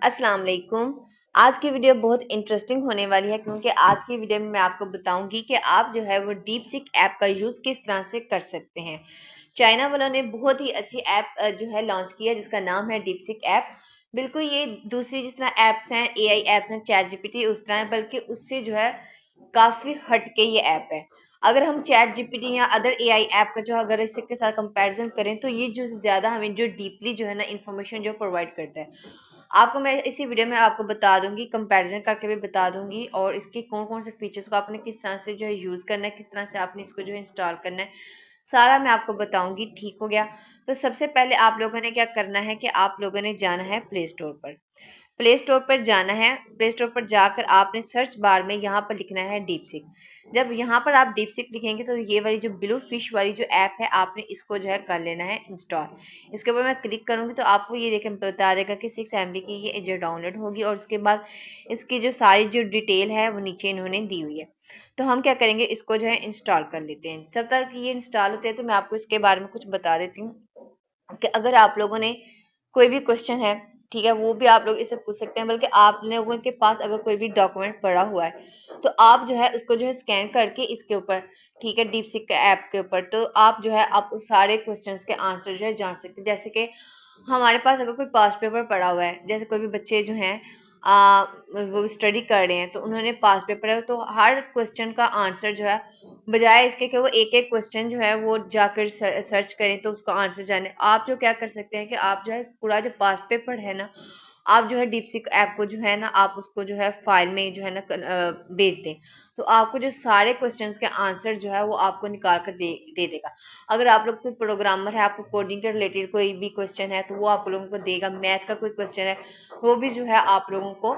अस्सलाम वालेकुम। आज की वीडियो बहुत इंटरेस्टिंग होने वाली है क्योंकि आज की वीडियो में मैं आपको बताऊंगी कि आप जो है वो डीप सीक ऐप का यूज़ किस तरह से कर सकते हैं। चाइना वालों ने बहुत ही अच्छी ऐप जो है लॉन्च की है जिसका नाम है डीप सीक ऐप। बिल्कुल ये दूसरी जिस तरह ऐप्स हैं, एआई ऐप्स हैं, चैट जीपीटी उस तरह है, बल्कि उससे जो है काफ़ी हट के ये ऐप है। अगर हम चैट जीपीटी या अदर एआई ऐप का जो अगर इसके साथ कंपैरिजन करें तो ये जो ज़्यादा हमें जो डीपली जो है ना इंफॉर्मेशन जो प्रोवाइड करता है। आपको मैं इसी वीडियो में आपको बता दूंगी, कंपैरिजन करके भी बता दूंगी और इसके कौन कौन से फीचर्स को आपने किस तरह से जो है यूज़ करना है, किस तरह से आपने इसको जो है इंस्टॉल करना है, सारा मैं आपको बताऊंगी। ठीक हो गया। तो सबसे पहले आप लोगों ने क्या करना है कि आप लोगों ने जाना है प्ले स्टोर पर। प्ले स्टोर पर जाना है। प्ले स्टोर पर जाकर आपने सर्च बार में यहाँ पर लिखना है डीप सीक। जब यहाँ पर आप डीप सीक लिखेंगे तो ये वाली जो ब्लू फिश वाली जो ऐप है आपने इसको जो है कर लेना है इंस्टॉल। इसके ऊपर मैं क्लिक करूँगी तो आपको ये देखें बता देगा कि 6 MB की ये जो डाउनलोड होगी और उसके बाद इसकी जो सारी जो डिटेल है वो नीचे इन्होंने दी हुई है। तो हम क्या करेंगे, इसको जो है इंस्टॉल कर लेते हैं। जब तक ये इंस्टॉल होते हैं तो मैं आपको इसके बारे में कुछ बता देती हूँ कि अगर आप लोगों ने कोई भी क्वेश्चन है, ठीक है, वो भी आप लोग इससे पूछ सकते हैं। बल्कि आप लोगों के पास अगर कोई भी डॉक्यूमेंट पड़ा हुआ है तो आप जो है उसको जो है स्कैन करके इसके ऊपर, ठीक है, डीप सीक ऐप के ऊपर, तो आप जो है आप उस सारे क्वेश्चंस के आंसर जो है जान सकते हैं। जैसे कि हमारे पास अगर कोई पास्ट पेपर पड़ा हुआ है, जैसे कोई भी बच्चे जो हैं वो स्टडी कर रहे हैं तो उन्होंने पास्ट पेपर है तो हर क्वेश्चन का आंसर जो है, बजाय इसके कि वो एक एक क्वेश्चन जो है वो जाकर सर्च करें तो उसका आंसर जाने, आप जो क्या कर सकते हैं कि आप जो है पूरा जो पास्ट पेपर है ना, आप जो है डीपसीक ऐप को जो है ना आप उसको जो है फाइल में जो है ना भेज दें तो आपको जो सारे क्वेश्चंस के आंसर जो है वो आपको निकाल कर दे देगा। अगर आप लोग कोई प्रोग्रामर है, आपको कोडिंग के रिलेटेड कोई भी क्वेश्चन है तो वो आप लोगों को देगा। मैथ का कोई क्वेश्चन है वो भी जो है आप लोगों को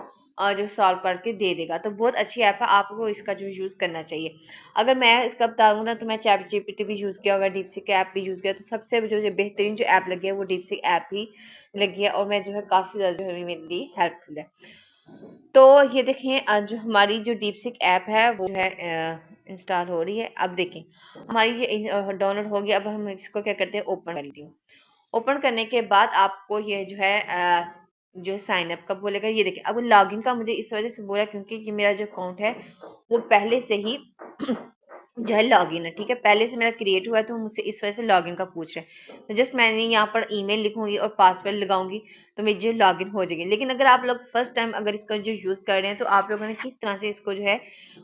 जो सॉल्व करके दे देगा। तो बहुत अच्छी ऐप है, आपको इसका जो यूज़ करना चाहिए। अगर मैं इसका बताऊँ ना तो मैं चैट जीपीटी भी यूज़ किया हुआ है, डीपसीक ऐप भी यूज़ किया, तो सबसे जो बेहतरीन जो ऐप लगी है वो डीपसीक ऐप ही लगी है और मैं जो है काफ़ी ज़्यादा जो है मेरे लिए हेल्पफुल है। तो ये देखें जो हमारी जो डीपसीक ऐप है वो जो है इंस्टॉल हो रही है। अब देखें हमारी ये डाउनलोड हो गया। अब हम इसको क्या करते हैं, ओपन कर लेती हूँ। ओपन करने के बाद आपको ये जो है जो साइन अप का बोलेगा। ये देखिए अब लॉगिन का मुझे इस वजह से बोला क्योंकि ये मेरा जो अकाउंट है वो पहले से ही जो है लॉगिन है, ठीक है, पहले से मेरा क्रिएट हुआ है तो मुझसे इस वजह से लॉगिन का पूछ रहे हैं। तो जस्ट मैंने यहाँ पर ईमेल लिखूंगी और पासवर्ड लगाऊंगी तो मेरी जो लॉगिन हो जाएगी। लेकिन अगर आप लोग फर्स्ट टाइम अगर इसका जो यूज़ कर रहे हैं तो आप लोगों ने किस तरह से इसको जो है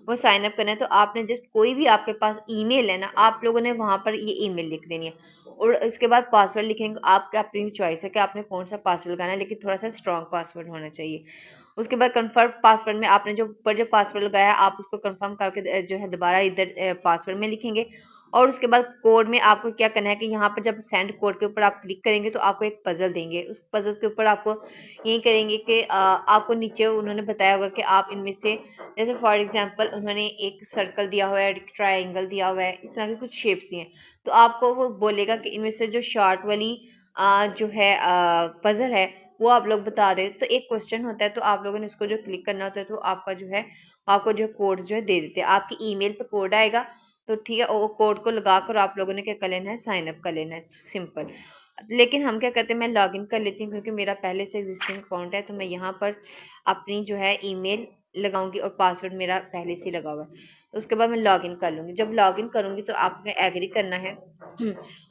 वो साइन अप करना है, तो आपने जस्ट कोई भी आपके पास ईमेल है ना, आप लोगों ने वहाँ पर ये ईमेल लिख देनी है और इसके बाद पासवर्ड लिखेंगे। आपका अपनी चॉइस है कि आपने कौन सा पासवर्ड लगाना है, लेकिन थोड़ा सा स्ट्रॉन्ग पासवर्ड होना चाहिए। उसके बाद कंफर्म पासवर्ड में आपने जो ऊपर जो पासवर्ड लगाया है आप उसको कंफर्म करके जो है दोबारा इधर पासवर्ड में लिखेंगे। और उसके बाद कोड में आपको क्या करना है कि यहाँ पर जब सेंड कोड के ऊपर आप क्लिक करेंगे तो आपको एक पजल देंगे। उस पजल के ऊपर आपको यही करेंगे कि आपको नीचे उन्होंने बताया होगा कि आप इनमें से, जैसे फॉर एग्जांपल उन्होंने एक सर्कल दिया हुआ है, एक ट्रायंगल दिया हुआ है, इस तरह के कुछ शेप्स दिए हैं। तो आपको वो बोलेगा कि इनमें से जो शॉर्ट वाली जो है पजल है वो आप लोग बता दें। तो एक क्वेश्चन होता है तो आप लोगों ने उसको जो क्लिक करना होता है तो आपका जो है आपको जो कोड जो है दे देते हैं। आपकी ईमेल पे कोड आएगा तो ठीक है, वो कोड को लगाकर आप लोगों ने क्या कर लेना है, साइन अप कर लेना है, सिंपल। लेकिन हम क्या करते हैं, मैं लॉगिन कर लेती हूँ क्योंकि मेरा पहले से एग्जिस्टिंग अकाउंट है। तो मैं यहाँ पर अपनी जो है ईमेल लगाऊंगी और पासवर्ड मेरा पहले से लगा हुआ है। तो उसके बाद मैं लॉगिन कर लूँगी। जब लॉगिन करूँगी तो आपने एग्री करना है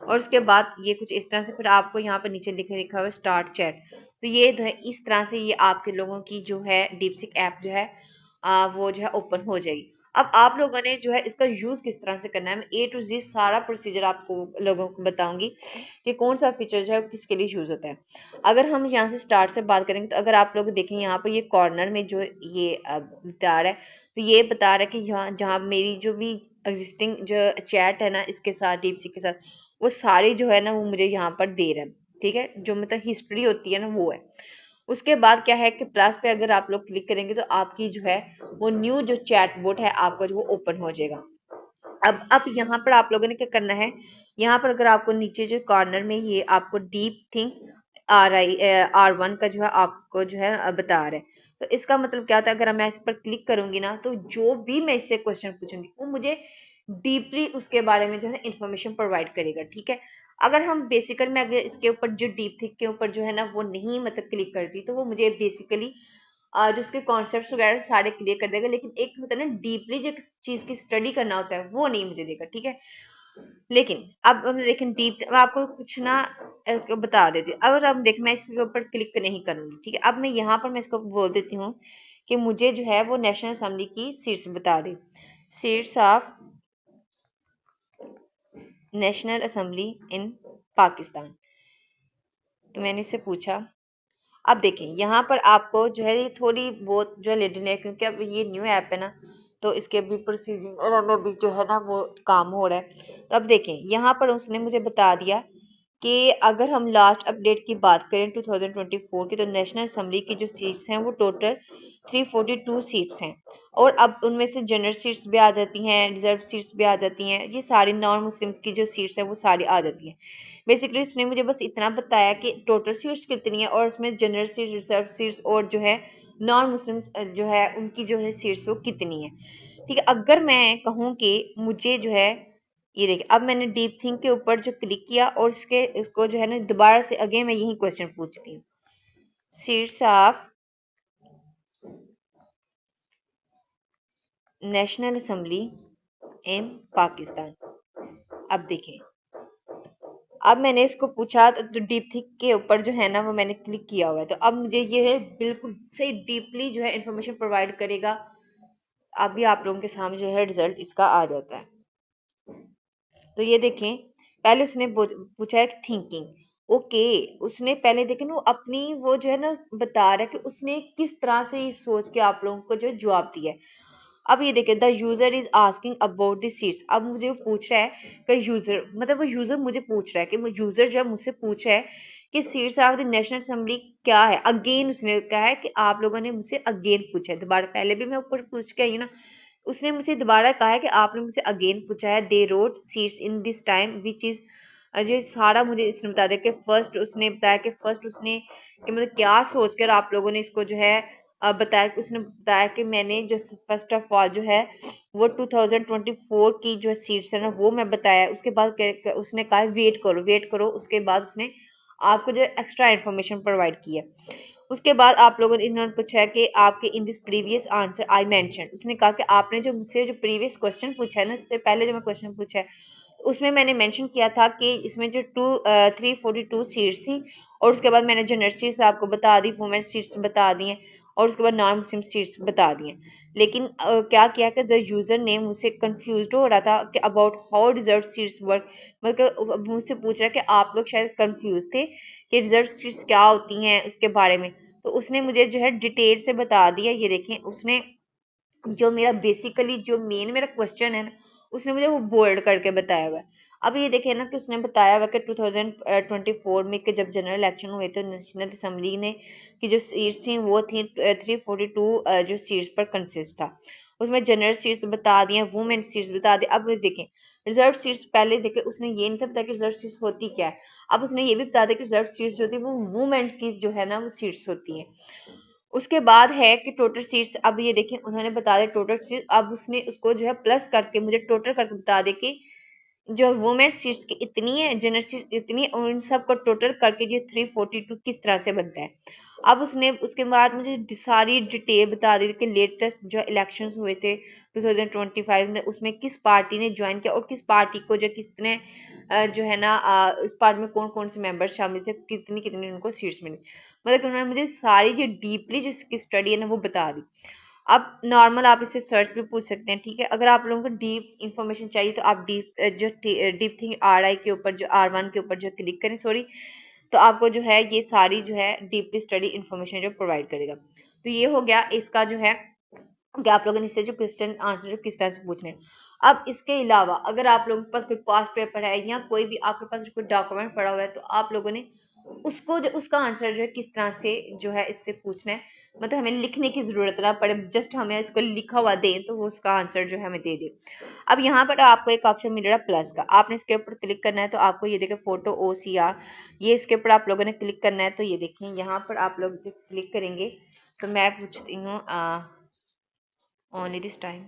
और उसके बाद ये कुछ इस तरह से फिर आपको यहाँ पर नीचे लिखा हुआ है स्टार्ट चैट। तो ये जो है इस तरह से ये आपके लोगों की जो है डीपसीक ऐप जो है वो जो है ओपन हो जाएगी। अब आप लोगों ने जो है इसका यूज़ किस तरह से करना है, मैं A to Z सारा प्रोसीजर आपको लोगों को बताऊंगी कि कौन सा फीचर जो है किसके लिए यूज़ होता है। अगर हम यहाँ से स्टार्ट से बात करेंगे तो अगर आप लोग देखें यहाँ पर ये कॉर्नर में जो ये बता रहा है, तो ये बता रहा है कि यहाँ जहाँ मेरी जो भी एग्जिस्टिंग जो चैट है ना इसके साथ डीपसीक के साथ, वो सारी जो है ना वो मुझे यहाँ पर दे रहा है, ठीक है, जो मतलब हिस्ट्री होती है ना वो है। उसके बाद क्या है कि प्लस पे अगर आप लोग क्लिक करेंगे तो आपकी जो है वो न्यू जो चैट बोट है आपका जो वो ओपन हो जाएगा। अब यहाँ पर आप लोगों ने क्या करना है, यहाँ पर अगर आपको नीचे जो कॉर्नर में ये आपको डीप थिंक R1 का जो है आपको जो है बता रहा है। तो इसका मतलब क्या होता है, अगर मैं इस पर क्लिक करूंगी ना तो जो भी मैं इससे क्वेश्चन पूछूंगी वो मुझे डीपली उसके बारे में जो है इंफॉर्मेशन प्रोवाइड करेगा, ठीक है। अगर हम बेसिकली मैं अगर इसके ऊपर जो डीप थिंक के ऊपर जो है ना वो नहीं मतलब क्लिक करती तो वो मुझे बेसिकली जो उसके कॉन्सेप्ट्स वगैरह सारे क्लियर कर देगा, लेकिन एक होता है ना डीपली जो चीज की स्टडी करना होता है वो नहीं मुझे देगा, ठीक है। लेकिन अब हम देखें डीप, मैं आपको कुछ ना बता देती हूँ। अगर हम देखें मैं इसके ऊपर क्लिक नहीं करूंगी, ठीक है। अब मैं यहाँ पर मैं इसको बोल देती हूँ कि मुझे जो है वो नेशनल असेंबली की सीट्स बता दे, seats of national assembly in Pakistan. तो मैंने इससे पूछा। अब देखें यहाँ पर आपको जो है ये थोड़ी बहुत जो है लेडन है, क्योंकि अब ये न्यू ऐप है ना, तो इसके भी प्रोसीजिंग और हमें भी जो है ना वो काम हो रहा है। तो अब देखें यहाँ पर उसने मुझे बता दिया कि अगर हम लास्ट अपडेट की बात करें 2024 की, तो नेशनल असेंबली की जो सीट्स हैं वो टोटल 342 सीट्स हैं, और अब उनमें से जनरल सीट्स भी आ जाती हैं, रिजर्व सीट्स भी आ जाती हैं, ये सारी नॉन मुस्लिम्स की जो सीट्स हैं वो सारी आ जाती हैं। बेसिकली उसने मुझे बस इतना बताया कि टोटल सीट्स कितनी है और उसमें जनरल सीट्स, रिजर्व सीट्स और जो है नॉन मुस्लिम्स जो है उनकी जो है सीट्स वो कितनी है, ठीक है। अगर मैं कहूँ कि मुझे जो है ये देखिए, अब मैंने डीप थिंक के ऊपर जो क्लिक किया और उसको जो है ना दोबारा से अगेन मैं यही क्वेश्चन पूछती हूँ, seats of national assembly in Pakistan. अब देखें, अब मैंने इसको पूछा तो डीप थिंक के ऊपर जो है ना वो मैंने क्लिक किया हुआ है, तो अब मुझे ये बिल्कुल सही डीपली जो है इंफॉर्मेशन प्रोवाइड करेगा। अभी आप लोगों के सामने जो है रिजल्ट इसका आ जाता है। तो ये देखें, पहले उसने पूछा है थिंकिंग, ओके। उसने पहले देखें ना वो अपनी वो जो है ना बता रहा है कि उसने किस तरह से ये सोच के आप लोगों को जो है जवाब दिया है। अब ये देखें, the user is asking about the seats. अब मुझे वो पूछ रहा है कि यूजर मतलब वो यूजर मुझे पूछ रहा है कि यूजर जो है मुझसे पूछ रहा है कि seats of the national assembly क्या है। अगेन उसने कहा है कि आप लोगों ने मुझसे अगेन पूछा है दोबारा, पहले भी मैं ऊपर पूछ के आई हूँ ना, उसने मुझसे दोबारा कहा है कि आपने मुझसे अगेन पूछा है। They road seats in this time which is जो सारा मुझे इसने बता दिया कि फर्स्ट उसने बताया कि फर्स्ट उसने कि मतलब क्या सोचकर आप लोगों ने इसको जो है बताया कि उसने बताया कि मैंने जो फर्स्ट ऑफ ऑल जो है वो 2024 की जो सीट्स है ना वो मैं बताया। उसके बाद उसने कहा वेट करो, उसके बाद उसने आपको जो एक्स्ट्रा इन्फॉर्मेशन प्रोवाइड की है। उसके बाद आप लोगों ने इन्होंने पूछा कि आपके in this previous answer I mention, उसने कहा कि आपने जो मुझसे जो प्रीवियस क्वेश्चन पूछा है ना, इससे पहले जो मैं क्वेश्चन पूछा है उसमें मैंने मेंशन किया था कि इसमें जो 342 सीट्स थी, और उसके बाद मैंने जनरल सीट्स आपको बता दी, वुमेन सीट्स बता दी हैं, और उसके बाद नॉन मुस्लिम सीट्स बता दी हैं। लेकिन क्या किया कि द यूजर ने मुझसे कंफ्यूज हो रहा था कि about how reserve seats work, मतलब मुझसे पूछ रहा है कि आप लोग शायद कंफ्यूज थे कि रिजर्व सीट्स क्या होती हैं उसके बारे में। तो उसने मुझे जो है डिटेल से बता दिया। ये देखें, उसने जो मेरा बेसिकली जो मेन मेरा क्वेश्चन है ना उसने मुझे वो बोल्ड करके बताया हुआ है। अब ये देखे ना कि उसने बताया हुआ कि 2024 में कि जब जनरल इलेक्शन हुए तो नेशनल असेंबली ने की जो सीट्स थी वो थी 342 जो सीट्स पर कंसिस्ट था। उसमें जनरल सीट्स बता दिए, वुमेन सीट्स बता दी। अब देखें रिजर्व सीट्स, पहले देखे उसने ये नहीं था बताया कि रिजर्व सीट्स होती क्या है। अब उसने ये भी बता दिया कि रिजर्व सीट्स होती है वो वुमेन की जो है ना वो सीट्स होती हैं। उसके बाद है कि टोटल सीट्स, अब ये देखें उन्होंने बता दिया टोटल सीट्स। अब उसने उसको जो है प्लस करके मुझे टोटल करके बता दे कि जो वुमेन सीट्स की इतनी है, जनरल सीट्स इतनी है, और इन सब को टोटल करके ये 342 किस तरह से बनता है। अब उसने उसके बाद मुझे सारी डिटेल बता दी कि लेटेस्ट जो इलेक्शंस हुए थे 2025 में उसमें किस पार्टी ने ज्वाइन किया और किस पार्टी को जो कितने जो है ना इस पार्टी में कौन कौन से मेंबर्स शामिल थे, कितनी कितनी उनको सीट्स मिली। मतलब कि उन्होंने मुझे सारी जो डीपली जो इसकी स्टडी है ना वो बता दी। अब नॉर्मल आप इसे सर्च पे पूछ सकते हैं, ठीक है। अगर आप लोगों को डीप इंफॉर्मेशन चाहिए तो आप डीप थिंक RI के ऊपर जो R1 के ऊपर जो क्लिक करें, सॉरी, तो आपको जो है ये सारी जो है डीपली स्टडी इंफॉर्मेशन जो प्रोवाइड करेगा। तो ये हो गया इसका जो है कि आप लोगों ने इससे जो क्वेश्चन आंसर जो किस तरह से पूछने हैं। अब इसके अलावा अगर आप लोगों के पास कोई पास्ट पेपर है या कोई भी आपके पास कोई डॉक्यूमेंट पड़ा हुआ है तो आप लोगों ने उसको जो उसका आंसर जो है किस तरह से जो है इससे पूछना है। मतलब हमें लिखने की जरूरत ना पड़े, जस्ट हमें इसको लिखा हुआ दें तो वो उसका आंसर जो है हमें दे दे। अब यहाँ पर आपको एक ऑप्शन मिल रहा है प्लस का, आपने इसके ऊपर क्लिक करना है। तो आपको ये देखें फोटो OCR, ये इसके ऊपर आप लोगों ने क्लिक करना है। तो ये देखें यहाँ पर आप लोग जब क्लिक करेंगे तो मैं पूछती हूँ ओनली दिस टाइम।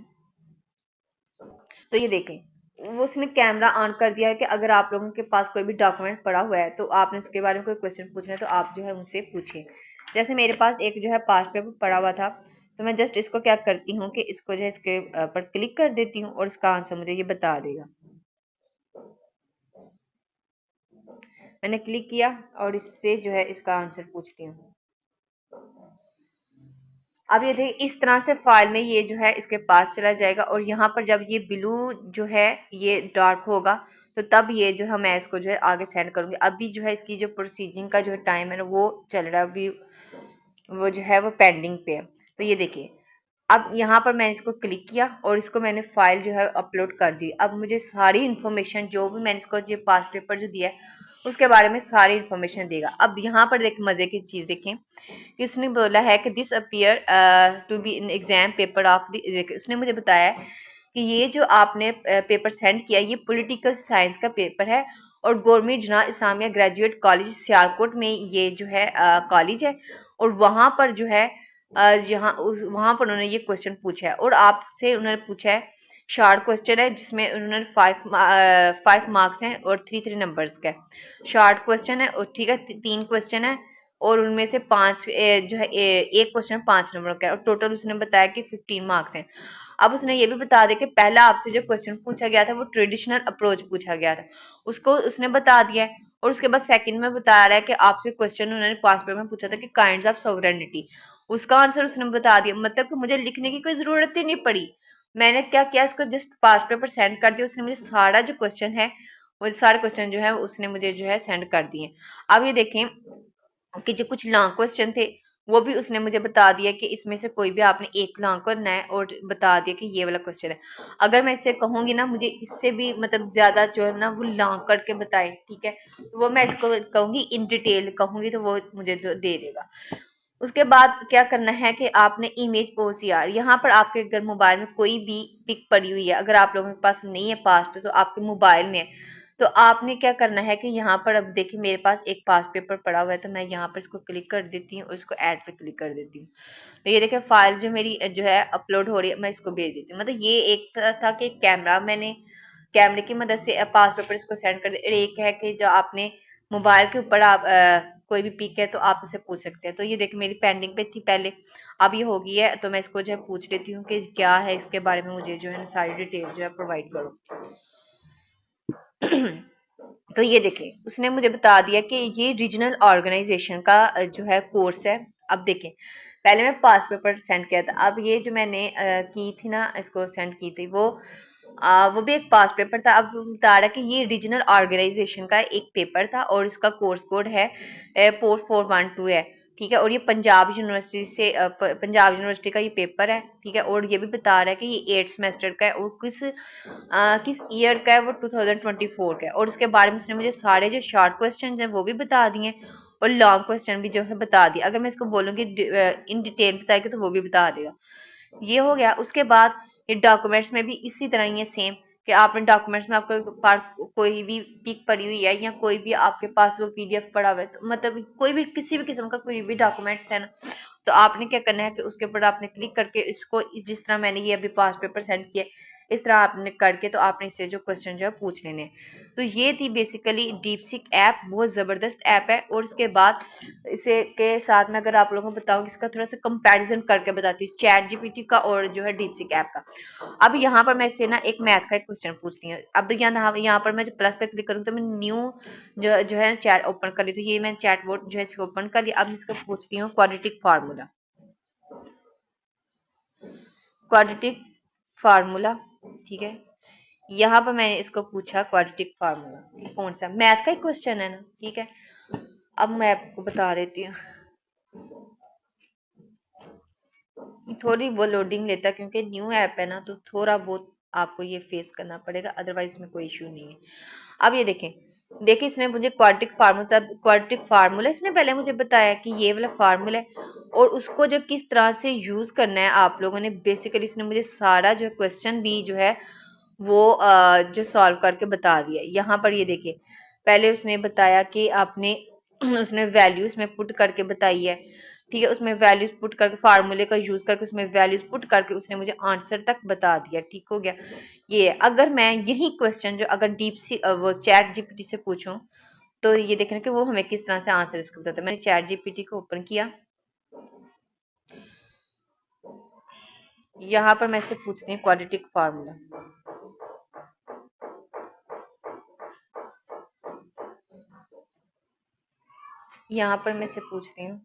तो ये देखें वो उसने कैमरा ऑन कर दिया है कि अगर आप लोगों के पास कोई भी डॉक्यूमेंट पड़ा हुआ है तो आपने उसके बारे में कोई क्वेश्चन पूछना है तो आप जो है उनसे पूछिए। जैसे मेरे पास एक जो है पास्ट पेपर पड़ा हुआ था, तो मैं जस्ट इसको क्या करती हूँ कि इसको जो है इसके पर क्लिक कर देती हूँ और इसका आंसर मुझे ये बता देगा। मैंने क्लिक किया और इससे जो है इसका आंसर पूछती हूँ। अब ये देखिए इस तरह से फाइल में ये जो है इसके पास चला जाएगा और यहाँ पर जब ये ब्लू जो है ये डार्क होगा तो तब ये जो है मैं इसको जो है आगे सेंड करूंगी। अभी जो है इसकी जो प्रोसीजिंग का जो है टाइम है ना वो चल रहा है, अभी वो जो है वो पेंडिंग पे है। तो ये देखिए अब यहाँ पर मैंने इसको क्लिक किया और इसको मैंने फाइल जो है अपलोड कर दी। अब मुझे सारी इन्फॉर्मेशन जो भी मैंने इसको जो पास पेपर जो दिया है उसके बारे में सारी इन्फॉर्मेशन देगा। अब यहाँ पर देख मजे की चीज देखें कि उसने बोला है कि this appear to be in exam paper of the, उसने मुझे बताया है कि ये जो आपने पेपर सेंड किया ये पॉलिटिकल साइंस का पेपर है और गवर्नमेंट जना इस्लामिया ग्रेजुएट कॉलेज सियालकोट में ये जो है कॉलेज है और वहां पर जो है वहां पर उन्होंने ये क्वेश्चन पूछा है और आपसे उन्होंने पूछा है शॉर्ट क्वेश्चन है जिसमें उन्होंने 5 मार्क्स हैं और 3 नंबर्स का शॉर्ट क्वेश्चन है और ठीक है 3 क्वेश्चन है और उनमें से 5 जो है एक क्वेश्चन 5 नंबर का है और टोटल उसने बताया कि 15 मार्क्स हैं। अब उसने ये भी बता दिया कि पहला आपसे जो क्वेश्चन पूछा गया था वो ट्रेडिशनल अप्रोच पूछा गया था, उसको उसने बता दिया है। और उसके बाद सेकंड में बता रहा है कि आपसे क्वेश्चन उन्होंने पास्ट पेपर में पूछा था कि काइंड्स ऑफ सॉवरेनिटी, उसका आंसर उसने बता दिया। मतलब कि मुझे लिखने की कोई जरूरत ही नहीं पड़ी। मैंने क्या किया इसको जस्ट पास्ट पेपर सेंड कर दिया, उसने मुझे सारा जो क्वेश्चन है वो सारे क्वेश्चन जो है उसने मुझे जो है सेंड कर दिए। अब ये देखें कि जो कुछ लॉन्ग क्वेश्चन थे वो भी उसने मुझे बता दिया कि इसमें से कोई भी आपने एक लॉन्ग करना है और बता दिया कि ये वाला क्वेश्चन है। अगर मैं इससे कहूंगी ना मुझे इससे भी मतलब ज्यादा जो है ना वो लॉन्ग करके बताए, ठीक है, तो वो मैं इसको कहूंगी इन डिटेल कहूंगी तो वो मुझे जो दे देगा। उसके बाद क्या करना है कि आपने इमेज ओसीआर, यहाँ पर आपके अगर मोबाइल में कोई भी पिक पड़ी हुई है, अगर आप लोगों के पास नहीं है पास्ट तो आपके मोबाइल में है, तो आपने क्या करना है कि यहाँ पर अब देखिए मेरे पास एक पास्ट पेपर पड़ा हुआ है तो मैं यहाँ पर इसको क्लिक कर देती हूँ और इसको ऐड पे क्लिक कर देती हूँ। तो ये देखिए फाइल जो मेरी जो है अपलोड हो रही है, मैं इसको भेज देती हूँ। मतलब ये एक था कि कैमरा मैंने कैमरे की मदद से पास पेपर इसको सेंड कर दिया। एक है कि जो आपने मोबाइल के ऊपर आप कोई भी पिक है तो आप उसे पूछ सकते हैं। तो ये देखिए मेरी पेंडिंग पे थी पहले, अब ये हो गई है तो मैं इसको जो है पूछ लेती हूँ कि क्या है इसके बारे में, मुझे जो है सारी डिटेल जो है प्रोवाइड करो। तो ये देखिए उसने मुझे बता दिया कि ये रीजनल ऑर्गेनाइजेशन का जो है कोर्स है। अब देखें पहले मैं पास पेपर सेंड किया था, अब ये जो मैंने की थी ना इसको सेंड की थी वो भी एक पास पेपर था। अब बता रहा है कि ये रीजनल ऑर्गेनाइजेशन का एक पेपर था और इसका कोर्स कोड है 4412 है, ठीक है। और ये पंजाब यूनिवर्सिटी से पंजाब यूनिवर्सिटी का ये पेपर है, ठीक है। और ये भी बता रहा है कि ये 8 सेमेस्टर का है और किस ईयर का है, वो 2024 का है। और उसके बारे में उसने मुझे सारे जो शॉर्ट क्वेश्चन हैं वो भी बता दिए और लॉन्ग क्वेश्चन भी जो है बता दिया। अगर मैं इसको बोलूँगी इन डिटेल बताएगी तो वो भी बता देगा। ये हो गया। उसके बाद ये डॉक्यूमेंट्स में भी इसी तरह ही है सेम कि आपने डॉक्यूमेंट्स में आपके पास कोई भी पिक पड़ी हुई है या कोई भी आपके पास वो पीडीएफ पड़ा हुआ है, तो मतलब कोई भी किसी भी किस्म का कोई भी डॉक्यूमेंट्स है ना, तो आपने क्या करना है कि उसके ऊपर आपने क्लिक करके इसको जिस तरह मैंने ये अभी पास पेपर सेंड किया इस तरह आपने करके तो आपने इससे जो क्वेश्चन जो है पूछ लेने। तो ये थी बेसिकली डीपसीक ऐप, बहुत ज़बरदस्त ऐप है। और इसके बाद इसे के साथ में अगर आप लोगों को बताऊँ इसका थोड़ा सा कंपैरिजन करके बताती हूँ चैट जीपीटी का और जो है डीपसीक ऐप का। अब यहाँ पर मैं इससे ना एक मैथ का एक क्वेश्चन पूछती हूँ। अब यहाँ पर मैं जो प्लस पे क्लिक करूँ तो मैं न्यू जो है चैट ओपन कर ली, तो ये मैं चैट बोर्ड जो है इसको ओपन कर लिया। अब मैं इसको पूछती हूँ क्वाड्रेटिक फार्मूला, ठीक है। यहाँ पर मैंने इसको पूछा क्वाड्रेटिक फार्मूला कौन सा, मैथ का ही क्वेश्चन है ना, ठीक है। अब मैं आपको बता देती हूँ, थोड़ी वो लोडिंग लेता है क्योंकि न्यू ऐप है ना, तो थोड़ा बहुत आपको ये फेस करना पड़ेगा, अदरवाइज में कोई इशू नहीं है। अब ये देखिए इसने मुझे क्वाड्रेटिक फार्मूला इसने पहले मुझे बताया कि ये वाला फार्मूला है और उसको जो किस तरह से यूज करना है आप लोगों ने, बेसिकली इसने मुझे सारा जो क्वेश्चन भी जो है वो जो सॉल्व करके बता दिया। यहाँ पर ये देखिए पहले उसने बताया कि आपने उसने वैल्यूज में पुट करके बताई है, ठीक है, उसमें वैल्यूज पुट करके फार्मूले का यूज करके उसमें वैल्यूज पुट करके उसने मुझे आंसर तक बता दिया। ठीक हो गया। ये अगर मैं यही क्वेश्चन जो अगर डीप सी वो चैट जीपीटी से पूछूं तो ये देखना कि वो हमें किस तरह से आंसर इसको बताता है। मैंने चैट जीपीटी को ओपन किया, यहाँ पर मैं इससे पूछती हूँ क्वाड्रेटिक फार्मूला। यहाँ पर मैं इससे पूछती हूँ,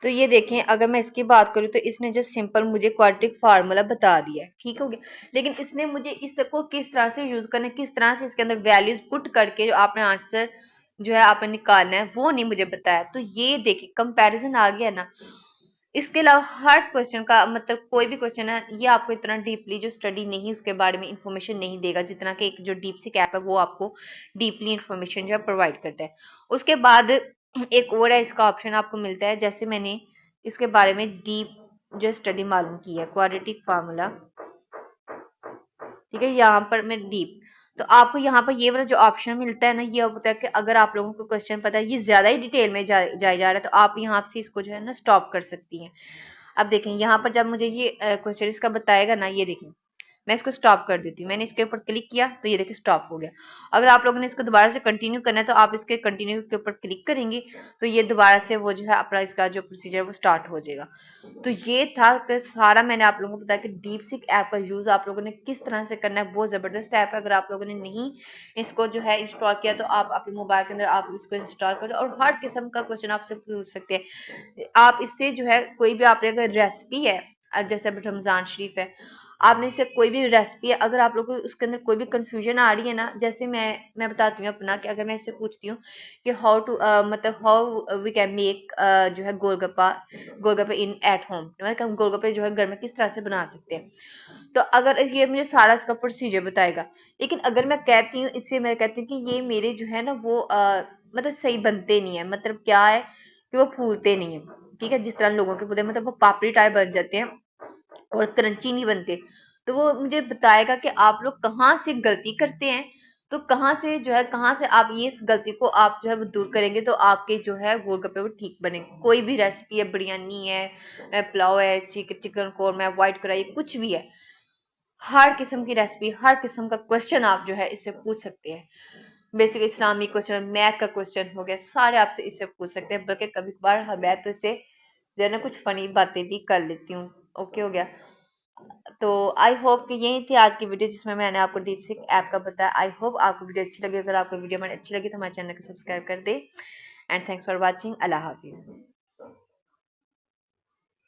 तो ये देखें अगर मैं इसकी बात करूँ तो इसने जस्ट सिंपल मुझे क्वाड्रेटिक फार्मूला बता दिया है। ठीक हो गया, लेकिन इसने मुझे इसको किस तरह से यूज करना है, किस तरह से इसके अंदर वैल्यूज पुट करके जो आपने आंसर जो है आपने निकालना है वो नहीं मुझे बताया। तो ये देखिए कंपैरिजन आ गया ना। इसके अलावा हर क्वेश्चन का मतलब कोई भी क्वेश्चन है ये आपको इतना डीपली जो स्टडी नहीं उसके बारे में इंफॉर्मेशन नहीं देगा जितना कि एक जो डीप सिक ऐप है वो आपको डीपली इंफॉर्मेशन जो है प्रोवाइड करता है। उसके बाद एक और है, इसका ऑप्शन आपको मिलता है, जैसे मैंने इसके बारे में डीप जो स्टडी मालूम की है क्वाड्रेटिक फार्मूला। ठीक है, यहाँ पर मैं डीप, तो आपको यहाँ पर ये वाला जो ऑप्शन मिलता है ना, ये होता है कि अगर आप लोगों को क्वेश्चन पता है ये ज्यादा ही डिटेल में जाया जा रहा है तो आप यहाँ से इसको जो है ना स्टॉप कर सकती हैं। अब देखें यहाँ पर जब मुझे ये क्वेश्चन इसका बताएगा ना, ये देखें मैं इसको स्टॉप कर देती हूँ। मैंने इसके ऊपर क्लिक किया तो ये देखिए स्टॉप हो गया। अगर आप लोगों ने इसको दोबारा से कंटिन्यू करना है तो आप इसके कंटिन्यू के ऊपर क्लिक करेंगे तो ये दोबारा से वो जो है अपना इसका जो प्रोसीजर वो स्टार्ट हो जाएगा। तो ये था कि सारा मैंने आप लोगों को बताया कि डीप सीक ऐप का यूज आप लोगों ने किस तरह से करना है। बहुत जबरदस्त ऐप है, अगर आप लोगों ने नहीं इसको जो है इंस्टॉल किया तो आप अपने मोबाइल के अंदर आप इसको इंस्टॉल करें और हर किस्म का क्वेश्चन आपसे पूछ सकते हैं। आप इससे जो है कोई भी आपने अगर रेसिपी है, जैसे अभी रमजान शरीफ है, आपने इससे कोई भी रेसिपी है, अगर आप लोगों को उसके अंदर कोई भी कंफ्यूजन आ रही है ना, जैसे मैं बताती हूँ अपना कि अगर मैं इससे पूछती हूँ कि हाउ टू मतलब हाउ वी कैन मेक जो है गोलगप्पा इन एट होम, मतलब हम गोलगप्पे जो है घर में किस तरह से बना सकते हैं, तो अगर ये मुझे सारा इसका प्रोसीजर बताएगा। लेकिन अगर मैं कहती हूँ इससे, मैं कहती हूँ कि ये मेरे जो है ना वो मतलब सही बनते नहीं है, मतलब क्या है कि वो फूलते नहीं है। ठीक है, जिस तरह लोगों के पौधे मतलब वो पापड़ी टाइप बन जाते हैं और क्रंची नहीं बनते। तो वो मुझे बताएगा कि आप लोग कहाँ से गलती करते हैं, तो कहाँ से जो है कहाँ से आप ये इस गलती को आप जो है वो दूर करेंगे तो आपके जो है गोलगप्पे वो ठीक बनेंगे। कोई भी रेसिपी है, बिरयानी है, पुलाव है, चिकन कोरमा है, व्हाइट कढ़ाई, कुछ भी है, हर किस्म की रेसिपी, हर किस्म का क्वेश्चन आप जो है इससे पूछ सकते हैं। बेसिक इस्लामिक क्वेश्चन, मैथ का क्वेश्चन हो गया, सारे आपसे इससे पूछ सकते हैं। बल्कि कभी कभार मैं तो इससे जो है ना कुछ फनी बातें भी कर लेती हूँ। ओके हो गया। तो आई होप कि यही थी आज की वीडियो जिसमें मैंने आपको डीपसीक ऐप का बताया। आई होप आपको वीडियो अच्छी लगी। अगर आपको वीडियो हमारी अच्छी लगी तो हमारे चैनल को सब्सक्राइब कर दे। And thanks for watching. अल्लाह हाफिज़।